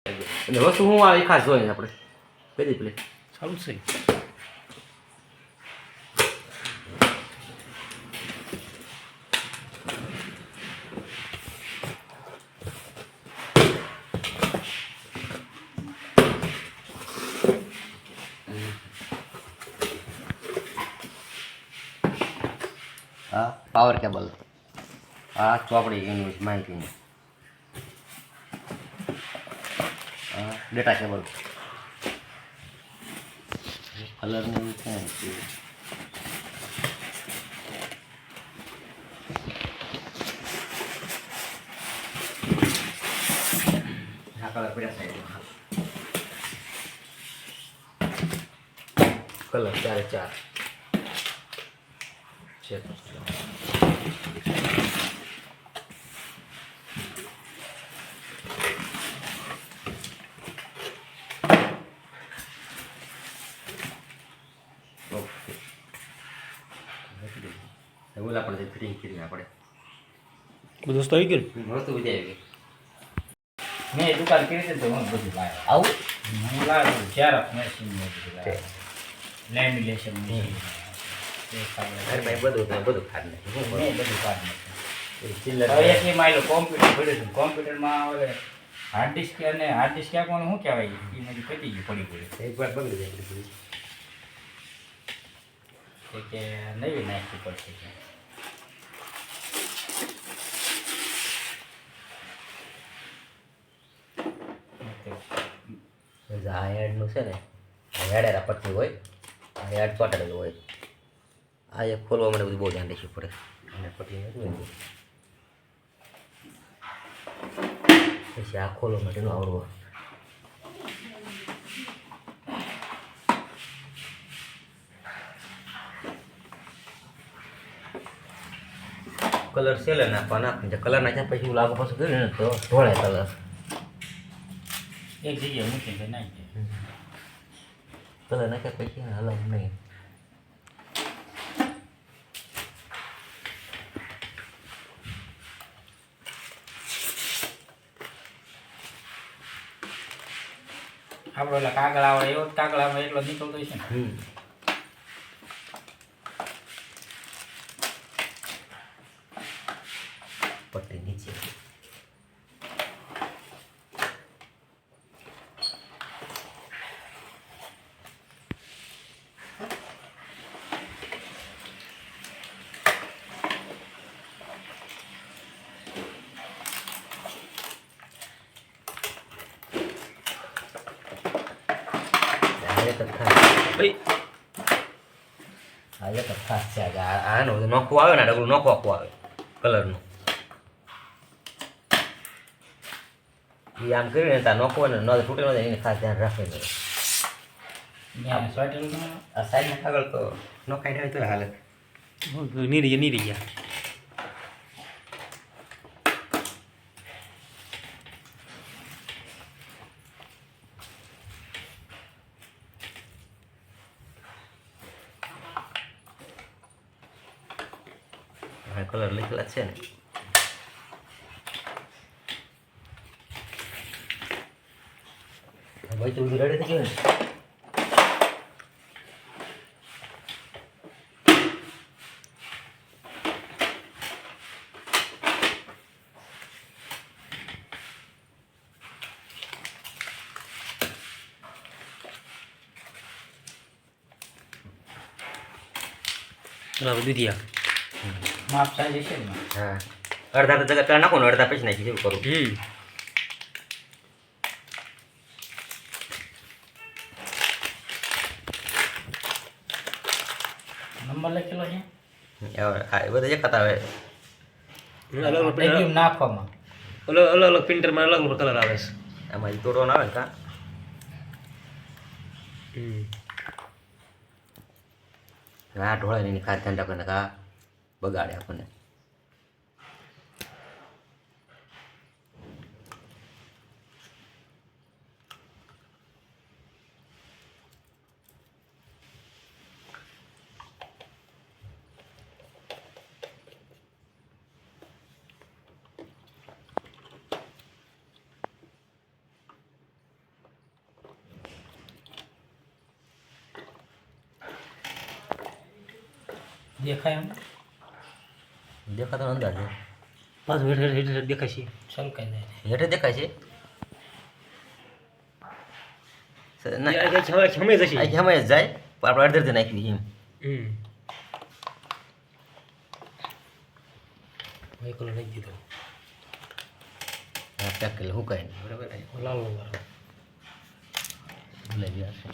અને વસ્તુ હું આવે એ ખાસ જોઈએ આપણે કઈ પ્લે ચાલુ છે. હા પાવર કેબલ આ ચોપડી એની માહિતીની હા ડેટા કેબલ કલરની છે આ કલર પડ્યા સાઈડમાં કલર 4 છે એવું આપણે ફિટિંગ કરી આપણે બધું વસ્તુ આવી ગયું મસ્ત ઉજાય ગઈ મેં દુકાન કરી હતી તો હું બધું લાવ્યો. આવું હું લાવ્યો ઝેરોક્સ મશીન ને બધું લાવ્યો. લેમિનેશન મશીન ઘરમાં બધું ખાડ મેં બધું કાઢી ચિલ્લર નાખ્યું. હવે એક માયલો કોમ્પ્યુટર પડ્યું હતું. કોમ્પ્યુટરમાં હવે હાર્ડ ડિસ્ક ક્યાંક શું કહેવાય એ બધી પતી ગયું પડી એક વાર બગડી જાય બધું કે નવી નાખવી પડશે કે આ હેડનું છે ને હેડેરા પટ્ટી હોય આ હેડ ચોટાડેલું હોય આ એક ખોલવા માટે બધું બહુ ધ્યાન રાખવું પડે અને પટ્ટી નથી પછી આ ખોલવા માટેનું આવડવું કલર સેલે નાખવાના કલર નાખ્યા પછી એવું લાગુ પાછું કર્યું ને તો ઢોળે કલર એક જગ્યાએ મૂકીને નાખી દે. કલર નાખ્યા પછી હલાવું નહીં આપણો એટલે કાગળ આવે એવો જ કાગળ આવે એટલો નીકળતો છે ને. પટ્ટી નીચે ખાસ છે આનો નોખું આવે ને ડગલું નોખું આવે કલરનું એ આમ કરીને ત્યાં નોખવું ને ન તૂટે ન જાય એને ખાસ ધ્યાન રાખે ને ત્યાં સ્વેટરમાં આ સાઈડના કાગળ તો નોખાઈ જાય તો હાલે નહીં રહી ગયા. કલર લીધેલા છે ને ભાઈ તો રેડી થઈ ગયું ને બધું થયા. માપ સાઈઝ છે ને. હા અડધા તો જગત નાખો ને અડધા પછી નાખી એવું કરું નંબર લખેલો છે હા એ બધા એક હતા હવે ટેગ્યુ નાખવામાં અલગ અલગ પ્રિન્ટરમાં અલગ અલગ કલર આવે છે. આમાં તોડવાનો આવે ને કા હા ઢોળાય નહીં ખાસ ધ્યાન રાખો ને કા બગાડે આપણને દેખાય એમ દેખાતો અંદાજ છે. પાછું હેઠ હેઠ હેઠ દેખાય છે. છલકાઈ જાય હેઠે દેખાય છે ના હવે જમે જશે. આ જમાઈ જ જાય પણ આપણે અડધે નાખી દઈએ એમ. એક કલર નાખી દીધો. હા પેક કરી હું કાંઈ નહીં બરાબર લાલ વાળો. લઈ ગયા છે.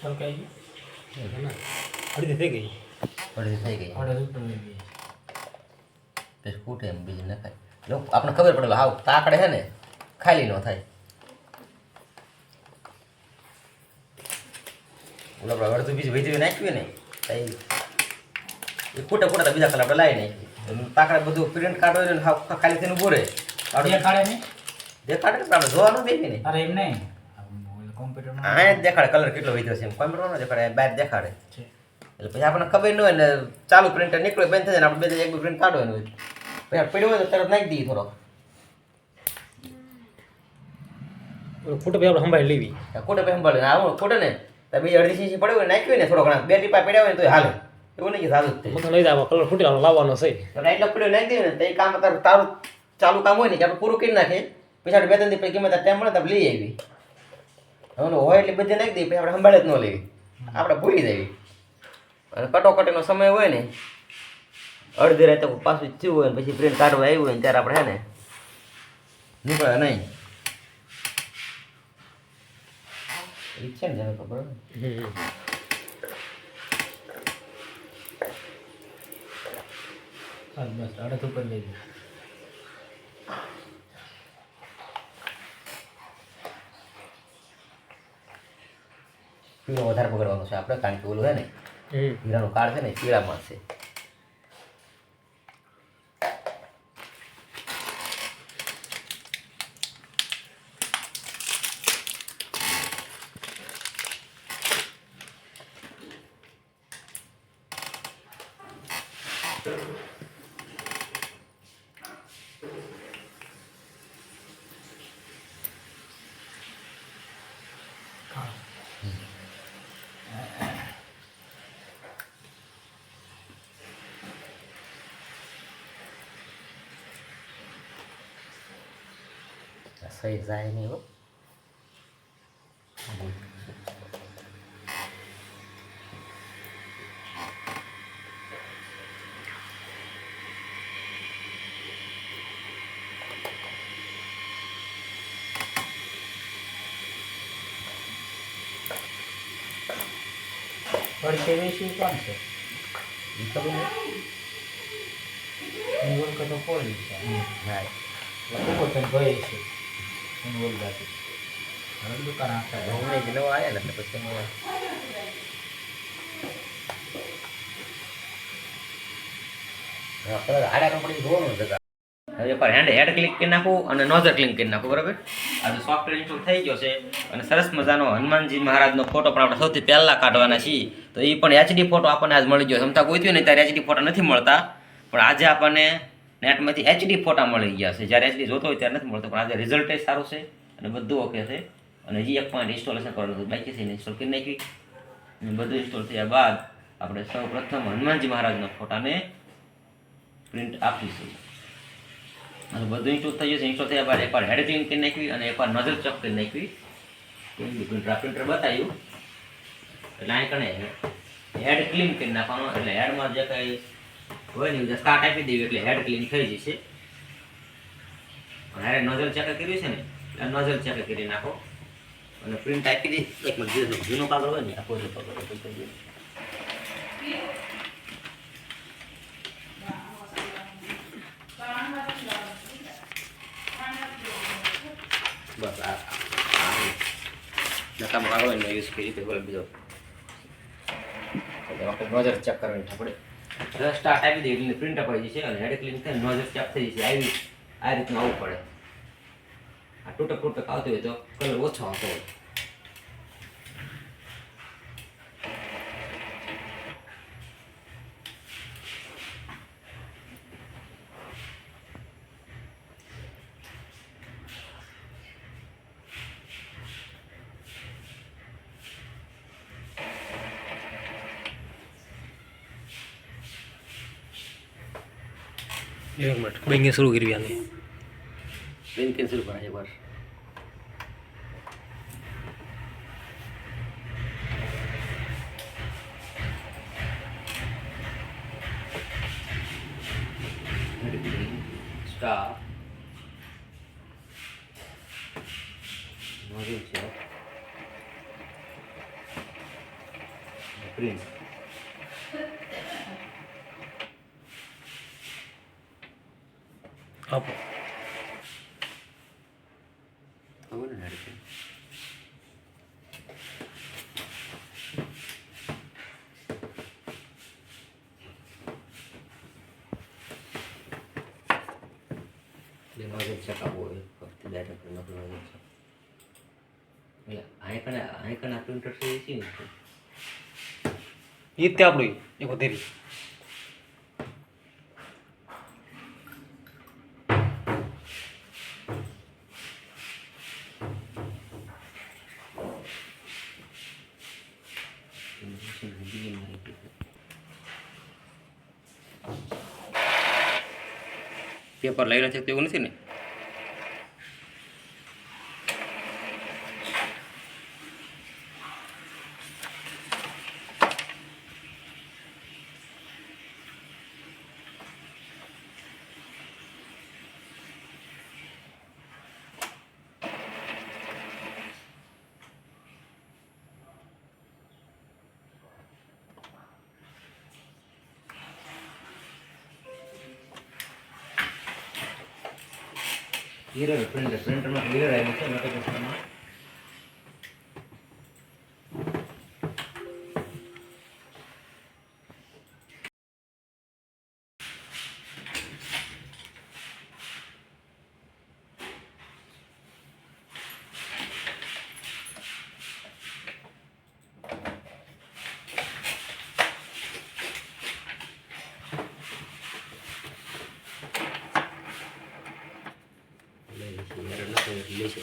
છલકાઈ ગયું અડધી થઈ ગઈ. અડધી થઈ ગઈ ઓર્ડર ઉપર લઈ ગઈ પછી ફૂટે એમ બીજું નખાય લોકો આપણને ખબર પડે હાવ તાકડે છે ને ખાલી ન થાય ઓલા આપણે અડધું બીજું વેચી નાખ્યું ને તો એ ફૂટે ફૂટે તો બીજા કલર આપણે લાવી નાખીએ તાકડે બધું પ્રિન્ટ કાઢો ને હાવ ખાલી થઈને ઊભો રહે દેખાડે નહીં દેખાડે ને આપણે જોવાનું દેખી ને અરે એમ નહીં કોમ્પ્યુટરમાં હા જ દેખાડે કલર કેટલો વધ્યો છે એમ કોમ્પ્યુટરમાં દેખાડે બહાર દેખાડે એટલે પછી આપણને ખબર ન હોય ને ચાલુ પ્રિન્ટર નીકળે બંધ થઈ જાય ને આપણે બે એક પ્રિન્ટ કાઢવાનું હોય પછી પડ્યો હોય તો તરત નાખી દઈએ થોડો ફોટો પછી આપણે સંભાળી લેવી. ખોટે પછી સંભાળે આવું ખોટે ને તો બે અડધી સીસી પડ્યો હોય નાખ્યું ને થોડો ઘણા બે ટીપા પડ્યા હોય ને તો હાલે એવું નહીં કે સારું જ મને લઈ જાય કલર ફૂટેલો લાવવાનો છે. થાય એટલો પડ્યો નાખી દઈએ ને તો એ કામ તારું તારું ચાલુ કામ હોય ને કે આપણે પૂરું કરી નાખીએ પછી આપણે બે ત્રણ દી પછી ગમે ત્યાં ટાઈમ મળે તો લઈ આવી હવે હોય એટલે બધી નાખી દઈએ પછી આપણે સંભાળે જ ન લેવી આપણે ભૂલી જઈએ અને કટોકટીનો સમય હોય ને અડધી રાતે પાછું થયું હોય ને પછી પ્રિન્ટ કાઢવા આવ્યું હોય ને ત્યારે આપણે હે ને નીકળે નહીં એ છે ને જાણે ખબર બસ અડધ ઉપર લઈ ગઈ પીળો વધારે પકડવાનો છે આપણે કારણ કે ઓલું છે ને હીરાનું કાર્ડ છે ને પીળામાં છે સહી જાય નહીં હો પડશે વેચી કોણ છે એ ખબર નહીં ઇન્વોલ તો પોળી છે હા લોકો તો ગઈ છે ઇન્વોલ ગાતી હવે દુકાન આપતા હું નહીં નવો આવ્યા ને એટલે પછી એમાં આડા કપડી જોવાનું જગા હવે એકવાર હેડ ક્લિક કરી નાખું અને નોઝર ક્લિક કરી નાખું બરાબર આજે સોફ્ટવેર ઇન્સ્ટોલ થઈ ગયો છે અને સરસ મજાનો હનુમાનજી મહારાજનો ફોટો પણ આપણે સૌથી પહેલાં કાઢવાના છીએ તો એ પણ એચડી ફોટો આપણને આજ મળી ગયો સમતા કોઈ થયું ને ત્યારે એચડી ફોટા નથી મળતા પણ આજે આપણને નેટમાંથી એચડી ફોટા મળી ગયા છે જ્યારે એચડી જોતો હોય ત્યારે નથી મળતો પણ આજે રિઝલ્ટ સારું છે અને બધું ઓકે છે અને હજી એક પોઈન્ટ ઇન્સ્ટોલેશન કરવાનું હતું બાકી છે ઇન્સ્ટોલ કરી નાખી અને બધું ઇન્સ્ટોલ થયા બાદ આપણે સૌ પ્રથમ હનુમાનજી મહારાજના ફોટાને પ્રિન્ટ આપીશું અને બધું ઇન્સ્ટોલ થઈ જશે ઇન્સ્ટોલ થયા બાદ એકવાર હેડ ક્લીન કરી નાખવી અને એકવાર નજર ચેક કરી નાખવી પ્રિન્ટર બતાવ્યું એટલે અહીં કણે હેડ ક્લીન કરી નાખવાનો, એટલે હેડમાં જે કંઈ હોય ને જે સ્ટાર્ટ આપી દેવી એટલે હેડ ક્લીન થઈ જશે. અને નોઝલ ચેક કર્યું છે ને એટલે નોઝલ ચેક કરી નાખો અને પ્રિન્ટ આપી દે. એક મિનિટ જૂનો કાગળ હોય ને આખો કાગળ કરી દે. બસ આ નકામ કાગળ હોય ને યુઝ કરી તો બીજો આપણે નોઝલ ચેક કરવાની આપણે સ્ટાર્ટ આપી દે એટલે પ્રિન્ટ અપાઈ જશે અને હેડ ક્લીન થાય નોઝલ ચેક થઈ જશે. આ રીતનું આવવું પડે. આ તૂટક આવતું હોય તો કલર ઓછો આવતો હોય. એક મિનિટ બેંગે શરૂ કરવી આને પ્રિન્ટ કેન્સલ કરાય એકવાર. સ્ટાર નોઝલ છે પ્રિન્ટ આપો ખબર ને હેડ ક્લીન. નોઝલ ચેક આપવો હોય ફક્ત ડાયરેક્ટ નોઝલ ચેક એટલે આઈકન આ પ્રિન્ટર છે એ છે ને એ તે આપણું એક વધેરી પેપર લઈ નથી એવું નથી ને. હીરો પ્રિન્ટરમાં હીરો આવ્યું છે નોટિફિકેશનમાં. લેશે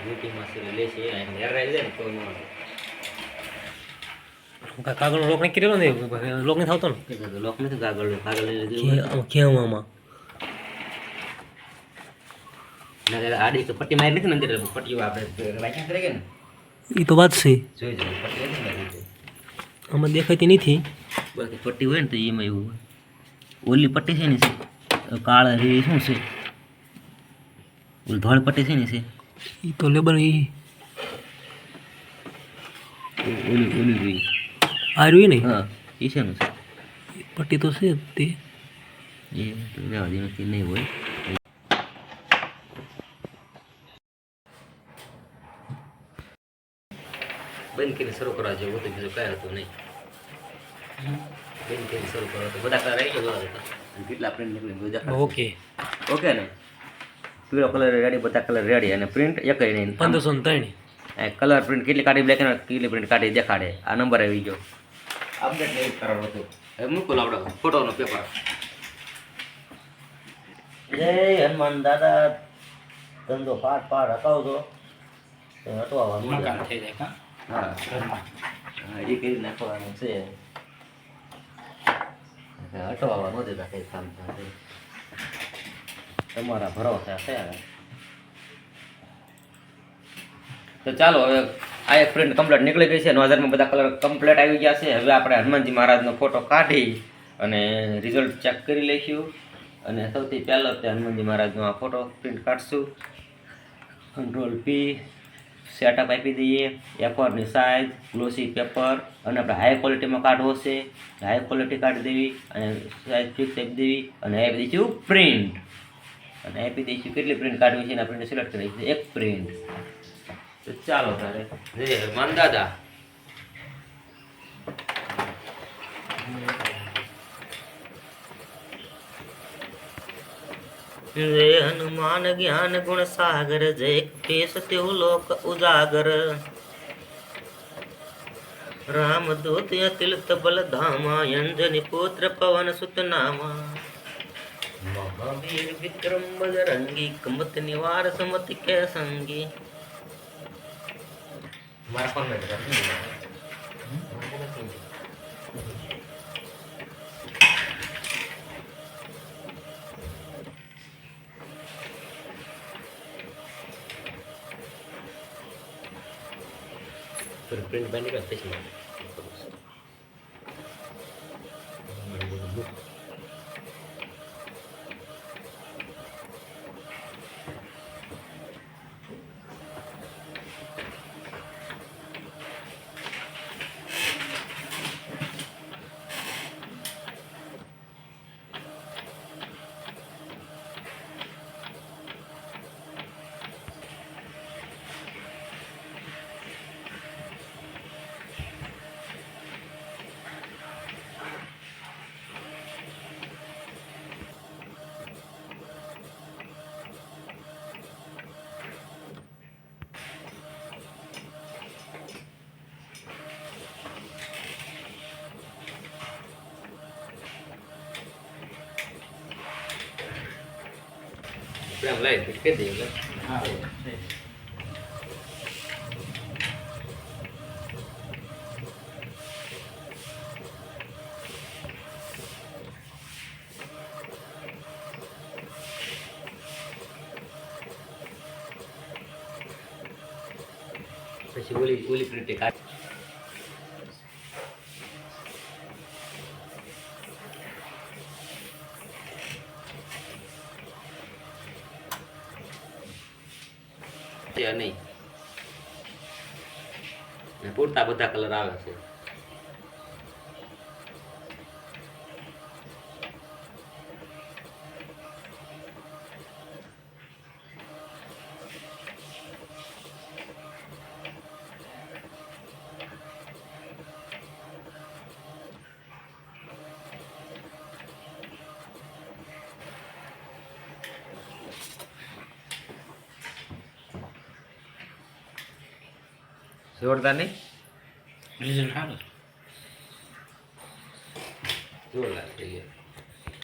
મીટિંગમાં લેશે એર આવી જાય ને તો ન કાગળનો લોક નહીં કર્યો ને લોક નહીં થતો ને લોક નથી કાગળ કેમ આમાં આડી તો પટ્ટી મારી નથી ને અંદર પટ્ટીઓ આપણે વાંચ્યા કરે કે ને એ તો વાત છે જોઈ જોઈએ પટ્ટી નથી મારી આમાં દેખાતી નથી. બાકી પટ્ટી હોય ને તો એમાં એવું હોય. ઓલી પટ્ટી છે ને છે કાળા રેવી શું છે ઓલી ધોળ પટ્ટી છે ને છે એ તો લેબર એ ઓલી ઓલી જોઈ આ રહ્યું ને હા એ છે ને પટ્ટી તો છે જ તે એ રહેવા દે નથી નહીં હોય. બંધ કરીને શરૂ કરવા જેવું હતું બીજું કાંઈ હતું નહીં. બંધ કરીને શરૂ કરો તો બધા કલર આવી ગયો કેટલા પ્રિન્ટ નીકળી બધા ઓકે ઓકે ને પીળો કલર રેડી બધા કલર રેડી અને પ્રિન્ટ એક નહીં 1503 કલર પ્રિન્ટ કેટલી કાઢી બ્લેક એન્ડ કેટલી પ્રિન્ટ કાઢી દેખાડે. આ નંબર આવી ગયો અપડેટ નહીં કરવાનું હતું. હવે મૂકો લાવડો ફોટોનો પેપર. જય હનુમાન દાદા, ધંધો પાટ હટાવજો તો હટવાનું મકાન થઈ જાય કાં? હા ઘરમાં. હા એ કરી નાખવાનું છે. હટવામાં ન દેતા કંઈ કામ થાય તમારા ભરોસા છે. તો ચાલો હવે આ એક પ્રિન્ટ કમ્પ્લીટ નીકળી ગઈ છે. 9000માં બધા કલર કમ્પ્લીટ આવી ગયા છે. હવે આપણે હનુમાનજી મહારાજનો ફોટો કાઢી અને રિઝલ્ટ ચેક કરી લઈશું. અને સૌથી પહેલો તે હનુમાનજી મહારાજનો આ ફોટો પ્રિન્ટ કાઢશું. Ctrl+P સેટઅપ આપી દઈએ. A4ની સાઇઝ, ગ્લોસી પેપર, અને આપણે હાઈ ક્વોલિટીમાં કાઢવો છે. હાઈ ક્વોલિટી કાઢી દેવી અને સાઇઝ ફિક્સ આપી દેવી અને આપી દઈશું પ્રિન્ટ. અને આપી દઈશું કેટલી પ્રિન્ટ કાઢવી છે એના પ્રિન્ટ સિલેક્ટ કરી દઈશું એક પ્રિન્ટ. તો ચાલો તારે જય હનુમાન દાદા. જય હનુમાન જ્ઞાન ગુણ સાગર, જય કેશ તેઓ લોક ઉજાગર. રામ દૂત અતિલત બલ ધામા, અંજની પુત્ર પવન સુત નામા. મહાવીર વિક્રમ બજરંગી, કમત નિવાર સમત કે સંગી. મારા ફોન માં પ્રિન્ટ બની ગયો છે. આપણે લાઈન ફિટ કરી દઈએ. હા પછી ઓલી પ્રિન્ટ કાઢ. નહીં પૂરતા બધા કલર આવે છે. જોરદાર નહીં? રિઝલ્ટ સારું. જોરદાર થઈ ગયા.